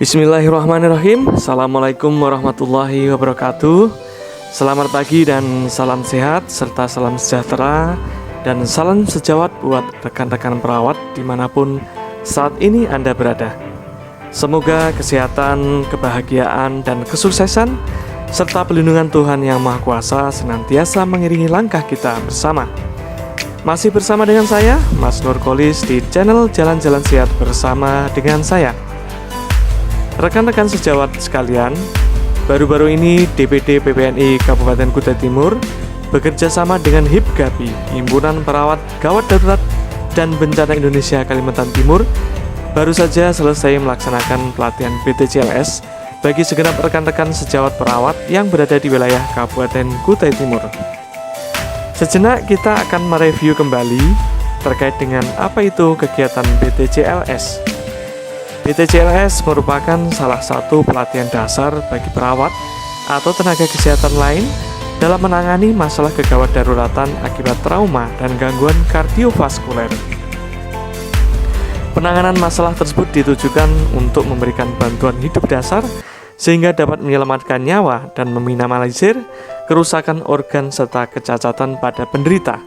Bismillahirrahmanirrahim. Assalamualaikum warahmatullahi wabarakatuh. Selamat pagi dan salam sehat serta salam sejahtera dan salam sejawat buat rekan-rekan perawat dimanapun saat ini Anda berada. Semoga kesehatan, kebahagiaan, dan kesuksesan serta pelindungan Tuhan Yang Maha Kuasa senantiasa mengiringi langkah kita bersama. Masih bersama dengan saya, Mas Nurkolis, di channel Jalan-Jalan Sehat bersama dengan saya. Rekan-rekan sejawat sekalian, baru-baru ini DPD PPNI Kabupaten Kutai Timur bekerja sama dengan HIPGAPI, Himpunan Perawat Gawat Darurat dan Bencana Indonesia Kalimantan Timur, baru saja selesai melaksanakan pelatihan BTCLS bagi segenap rekan-rekan sejawat perawat yang berada di wilayah Kabupaten Kutai Timur. Sejenak kita akan mereview kembali terkait dengan apa itu kegiatan BTCLS. BTCLS merupakan salah satu pelatihan dasar bagi perawat atau tenaga kesehatan lain dalam menangani masalah kegawat daruratan akibat trauma dan gangguan kardiovaskuler. Penanganan masalah tersebut ditujukan untuk memberikan bantuan hidup dasar sehingga dapat menyelamatkan nyawa dan meminimalisir kerusakan organ serta kecacatan pada penderita.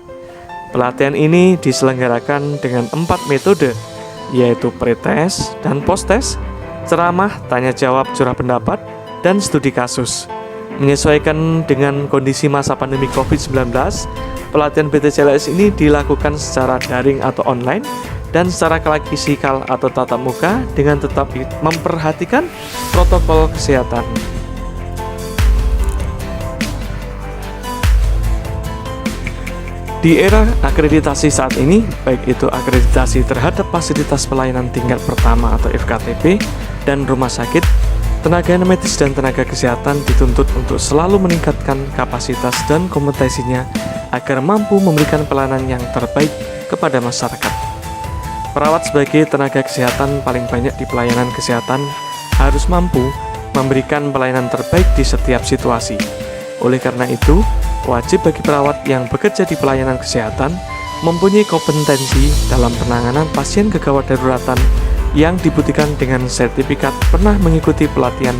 Pelatihan ini diselenggarakan dengan 4 metode, yaitu pretest dan posttest, ceramah, tanya jawab, curah pendapat, dan studi kasus. Menyesuaikan dengan kondisi masa pandemi COVID-19, pelatihan BTCLS ini dilakukan secara daring atau online dan secara klasikal atau tatap muka dengan tetap memperhatikan protokol kesehatan. Di era akreditasi saat ini, baik itu akreditasi terhadap fasilitas pelayanan tingkat pertama atau FKTP dan rumah sakit, tenaga medis dan tenaga kesehatan dituntut untuk selalu meningkatkan kapasitas dan kompetensinya agar mampu memberikan pelayanan yang terbaik kepada masyarakat. Perawat sebagai tenaga kesehatan paling banyak di pelayanan kesehatan harus mampu memberikan pelayanan terbaik di setiap situasi. Oleh karena itu, wajib bagi perawat yang bekerja di pelayanan kesehatan mempunyai kompetensi dalam penanganan pasien kegawat daruratan yang dibuktikan dengan sertifikat pernah mengikuti pelatihan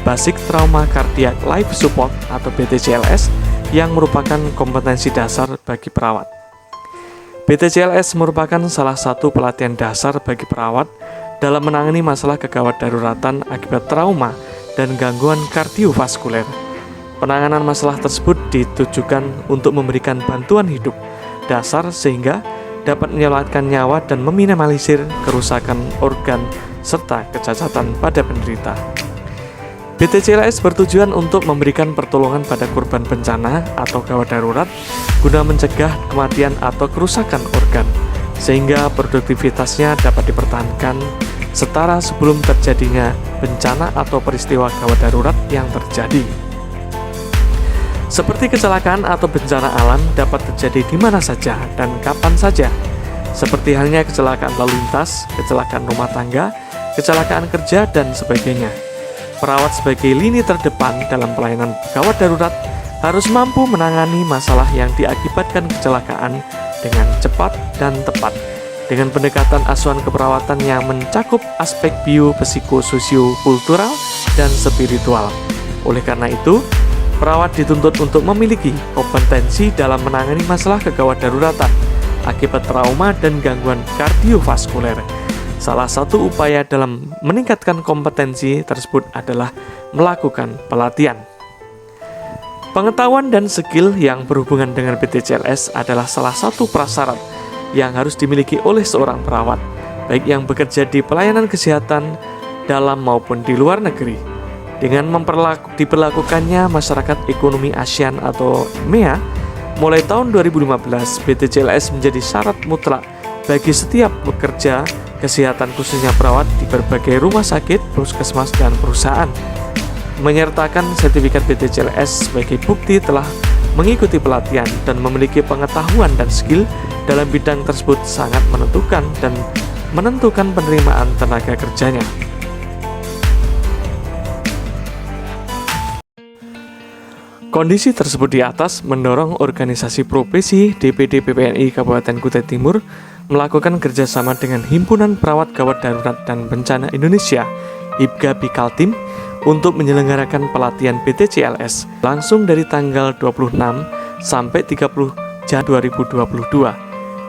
Basic Trauma Cardiac Life Support atau BTCLS yang merupakan kompetensi dasar bagi perawat. BTCLS merupakan salah satu pelatihan dasar bagi perawat dalam menangani masalah kegawat daruratan akibat trauma dan gangguan kardiovaskuler. Penanganan masalah tersebut ditujukan untuk memberikan bantuan hidup dasar sehingga dapat menyelamatkan nyawa dan meminimalisir kerusakan organ serta kecacatan pada penderita. BTCLS bertujuan untuk memberikan pertolongan pada korban bencana atau gawat darurat guna mencegah kematian atau kerusakan organ sehingga produktivitasnya dapat dipertahankan setara sebelum terjadinya bencana atau peristiwa gawat darurat yang terjadi. Seperti kecelakaan atau bencana alam dapat terjadi di mana saja dan kapan saja, seperti halnya kecelakaan lalu lintas, kecelakaan rumah tangga, kecelakaan kerja, dan sebagainya. Perawat sebagai lini terdepan dalam pelayanan gawat darurat harus mampu menangani masalah yang diakibatkan kecelakaan dengan cepat dan tepat, dengan pendekatan asuhan keperawatan yang mencakup aspek bio-psiko-sosio-kultural dan spiritual. Oleh karena itu, perawat dituntut untuk memiliki kompetensi dalam menangani masalah kegawat daruratan akibat trauma dan gangguan kardiovaskuler. Salah satu upaya dalam meningkatkan kompetensi tersebut adalah melakukan pelatihan. Pengetahuan dan skill yang berhubungan dengan BTCLS adalah salah satu prasyarat yang harus dimiliki oleh seorang perawat, baik yang bekerja di pelayanan kesehatan dalam maupun di luar negeri. Dengan diberlakukannya Masyarakat Ekonomi ASEAN atau MEA, mulai tahun 2015, BTCLS menjadi syarat mutlak bagi setiap pekerja kesehatan khususnya perawat di berbagai rumah sakit, puskesmas, dan perusahaan. Menyertakan sertifikat BTCLS sebagai bukti telah mengikuti pelatihan dan memiliki pengetahuan dan skill dalam bidang tersebut sangat menentukan penerimaan tenaga kerjanya. Kondisi tersebut di atas mendorong organisasi profesi DPD PPNI Kabupaten Kutai Timur melakukan kerjasama dengan Himpunan Perawat Gawat Darurat dan Bencana Indonesia Hipga Kaltim untuk menyelenggarakan pelatihan BTCLS langsung dari tanggal 26 sampai 30 Januari 2022.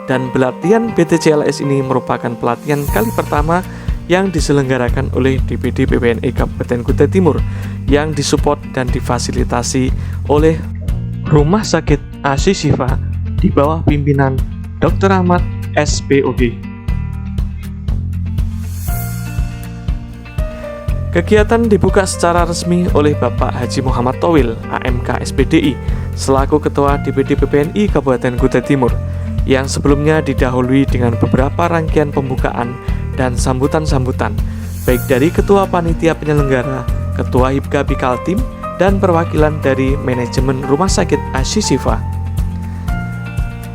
Dan pelatihan BTCLS ini merupakan pelatihan kali pertama yang diselenggarakan oleh DPD PPNI Kabupaten Kutai Timur yang disupport dan difasilitasi oleh Rumah Sakit Asy Syifa di bawah pimpinan Dr. Ahmad SPOG. Kegiatan dibuka secara resmi oleh Bapak Haji Muhammad Thowil, AMK SPDI, selaku Ketua DPD PPNI Kabupaten Kutai Timur, yang sebelumnya didahului dengan beberapa rangkaian pembukaan dan sambutan-sambutan, baik dari Ketua Panitia Penyelenggara, Ketua Hipga Kaltim, dan perwakilan dari manajemen Rumah Sakit Asy Syifa.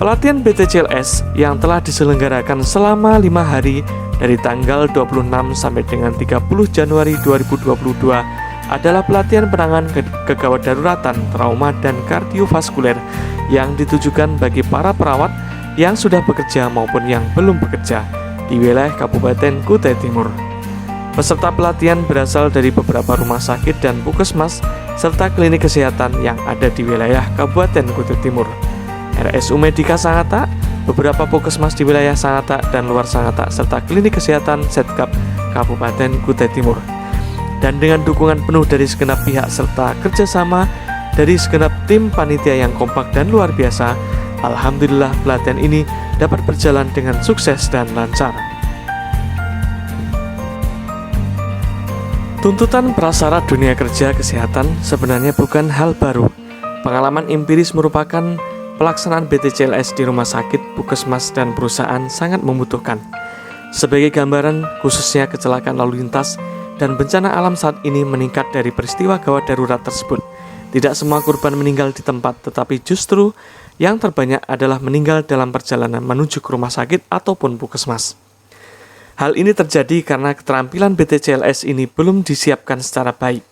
Pelatihan BTCLS yang telah diselenggarakan selama 5 hari dari tanggal 26 sampai dengan 30 Januari 2022 adalah pelatihan penanganan kegawat daruratan, trauma, dan kardiovaskuler yang ditujukan bagi para perawat yang sudah bekerja maupun yang belum bekerja di wilayah Kabupaten Kutai Timur. Peserta pelatihan berasal dari beberapa rumah sakit dan puskesmas serta klinik kesehatan yang ada di wilayah Kabupaten Kutai Timur, RSU Medika Sangatta, beberapa puskesmas di wilayah Sangatta dan luar Sangatta, serta klinik kesehatan Setkap Kabupaten Kutai Timur. Dan dengan dukungan penuh dari segenap pihak serta kerjasama dari segenap tim panitia yang kompak dan luar biasa, alhamdulillah pelatihan ini dapat berjalan dengan sukses dan lancar. Tuntutan prasyarat dunia kerja kesehatan sebenarnya bukan hal baru. Pengalaman empiris merupakan pelaksanaan BTCLS di rumah sakit, puskesmas, dan perusahaan sangat membutuhkan. Sebagai gambaran, khususnya kecelakaan lalu lintas dan bencana alam saat ini meningkat dari peristiwa gawat darurat tersebut. Tidak semua korban meninggal di tempat, tetapi justru yang terbanyak adalah meninggal dalam perjalanan menuju ke rumah sakit ataupun puskesmas. Hal ini terjadi karena keterampilan BTCLS ini belum disiapkan secara baik.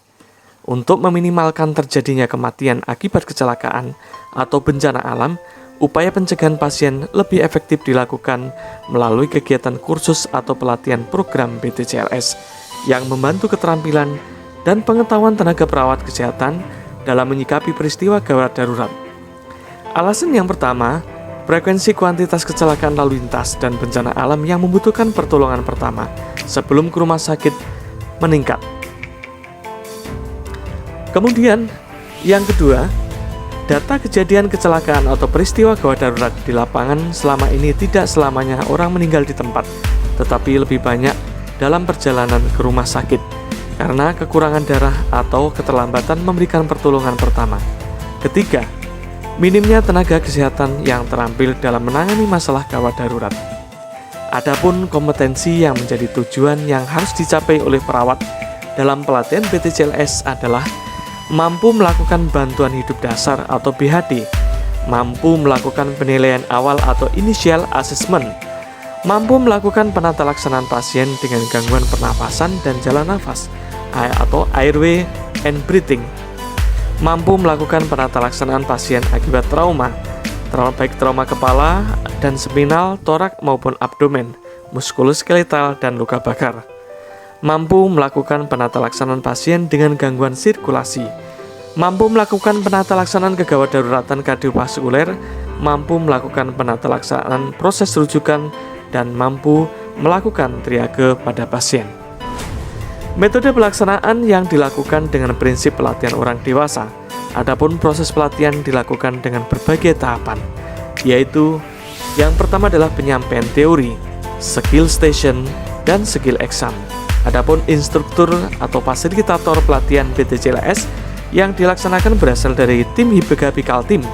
Untuk meminimalkan terjadinya kematian akibat kecelakaan atau bencana alam, upaya pencegahan pasien lebih efektif dilakukan melalui kegiatan kursus atau pelatihan program BTCLS yang membantu keterampilan dan pengetahuan tenaga perawat kesehatan dalam menyikapi peristiwa gawat darurat. Alasan yang pertama, frekuensi kuantitas kecelakaan lalu lintas dan bencana alam yang membutuhkan pertolongan pertama sebelum ke rumah sakit meningkat. Kemudian, yang kedua, data kejadian kecelakaan atau peristiwa gawat darurat di lapangan selama ini tidak selamanya orang meninggal di tempat, tetapi lebih banyak dalam perjalanan ke rumah sakit karena kekurangan darah atau keterlambatan memberikan pertolongan pertama. Ketiga, minimnya tenaga kesehatan yang terampil dalam menangani masalah gawat darurat. Adapun kompetensi yang menjadi tujuan yang harus dicapai oleh perawat dalam pelatihan BTCLS adalah mampu melakukan bantuan hidup dasar atau BHD, mampu melakukan penilaian awal atau initial assessment, mampu melakukan penata laksanaan pasien dengan gangguan pernapasan dan jalan nafas atau airway and breathing, mampu melakukan penata laksanaan pasien akibat trauma, baik trauma kepala dan spinal, torak maupun abdomen, muskuloskeletal, dan luka bakar, mampu melakukan penata laksanaan pasien dengan gangguan sirkulasi, mampu melakukan penata laksanaan kegawat daruratan kardiovaskuler, mampu melakukan penata laksanaan proses rujukan, dan mampu melakukan triage pada pasien. Metode pelaksanaan yang dilakukan dengan prinsip pelatihan orang dewasa. Adapun proses pelatihan dilakukan dengan berbagai tahapan, yaitu yang pertama adalah penyampaian teori, skill station, dan skill exam. Adapun instruktur atau fasilitator pelatihan BTCLS yang dilaksanakan berasal dari tim Hipga Kaltim,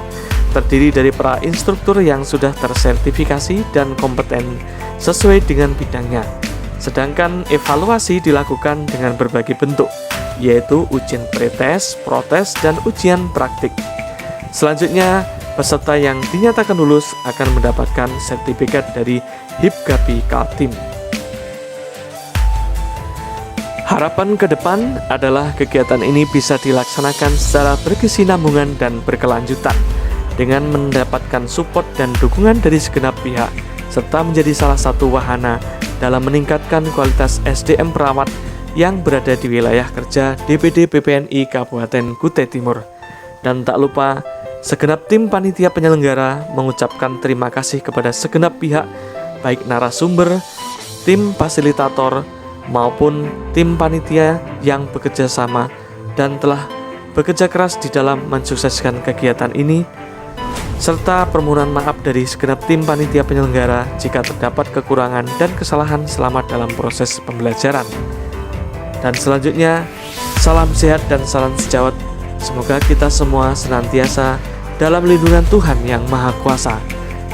terdiri dari para instruktur yang sudah tersertifikasi dan kompeten sesuai dengan bidangnya. Sedangkan evaluasi dilakukan dengan berbagai bentuk, yaitu ujian pretest, protes, dan ujian praktik. Selanjutnya, peserta yang dinyatakan lulus akan mendapatkan sertifikat dari Hipga Kaltim. Harapan ke depan adalah kegiatan ini bisa dilaksanakan secara berkesinambungan dan berkelanjutan dengan mendapatkan support dan dukungan dari segenap pihak serta menjadi salah satu wahana dalam meningkatkan kualitas SDM perawat yang berada di wilayah kerja DPD PPNI Kabupaten Kutai Timur. Dan tak lupa, segenap tim panitia penyelenggara mengucapkan terima kasih kepada segenap pihak, baik narasumber, tim fasilitator, maupun tim panitia yang bekerja sama dan telah bekerja keras di dalam mensukseskan kegiatan ini, serta permohonan maaf dari segenap tim panitia penyelenggara jika terdapat kekurangan dan kesalahan selama dalam proses pembelajaran. Dan selanjutnya, salam sehat dan salam sejawat. Semoga kita semua senantiasa dalam lindungan Tuhan yang Maha Kuasa,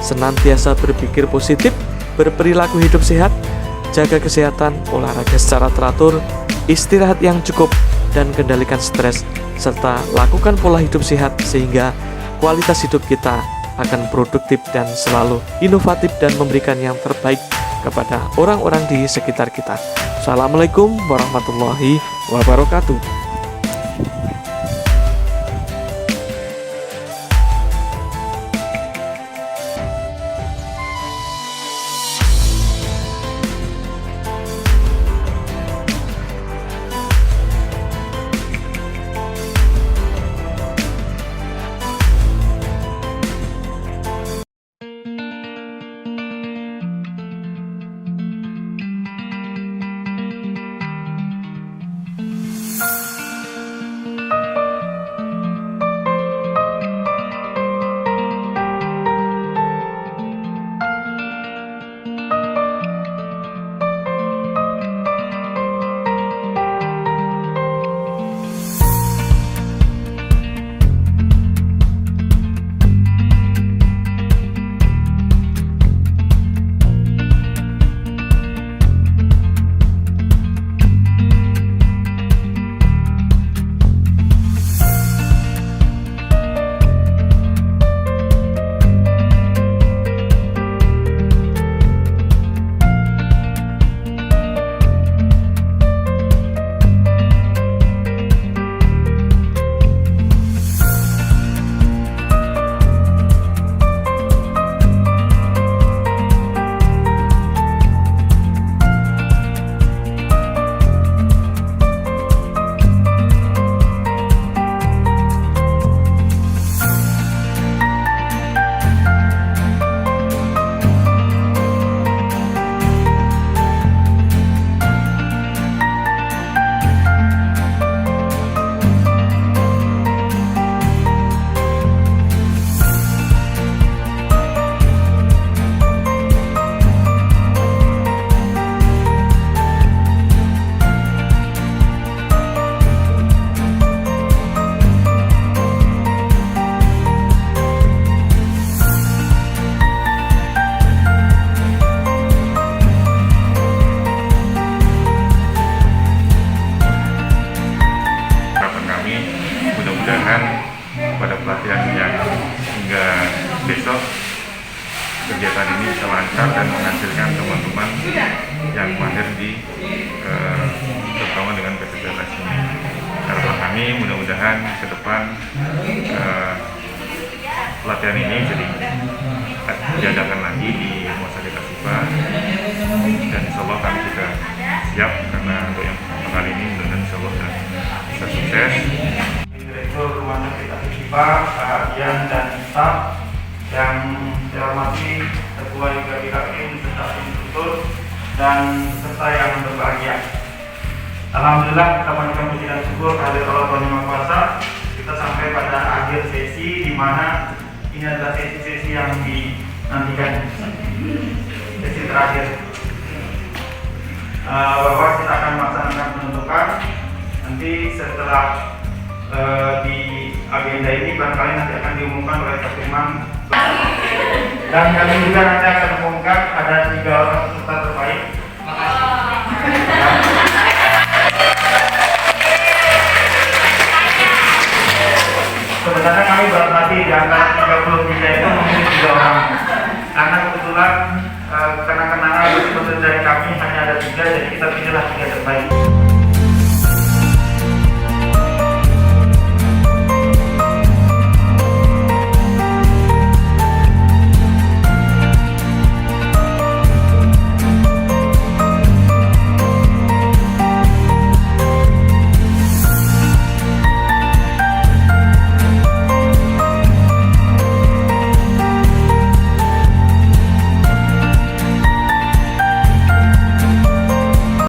senantiasa berpikir positif, berperilaku hidup sehat, jaga kesehatan, olahraga secara teratur, istirahat yang cukup, dan kendalikan stres, serta lakukan pola hidup sehat sehingga kualitas hidup kita akan produktif dan selalu inovatif dan memberikan yang terbaik kepada orang-orang di sekitar kita. Assalamualaikum warahmatullahi wabarakatuh. Pada pelatihan yang hingga besok kegiatan ini bisa lancar dan menghasilkan teman-teman yang mahir di terutama dengan PTPLS ini. Harapan kami mudah-mudahan ke depan pelatihan ini jadi diadakan lagi di Rumah Sakit Ashifa, dan insya Allah kami juga siap karena untuk yang pertama kali ini mudah-mudahan insya Allah bisa sukses. Direktur Rumah Sakit Ashifa, Pak Dian dan staf yang saya hormati, Ketua IKBKI serta instruktur dan peserta yang berbahagia. Alhamdulillah kita panjatkan puji dan syukur kehadirat Allah Tuhan Yang Maha Kuasa. Kita sampai pada akhir sesi di mana ini adalah sesi-sesi yang dinantikan, sesi terakhir. Bahwa kita akan melaksanakan penutupan nanti setelah di agenda ini barangkali nanti akan diumumkan oleh Pak Firman, dan kami juga nanti akan mengumumkan ada 3 orang peserta terbaik. Sebenarnya kami baru tadi di antara 33 itu memilih 3 orang, karena kebetulan karena kenangan dari kami hanya ada 3, jadi kita pilihlah 3 terbaik.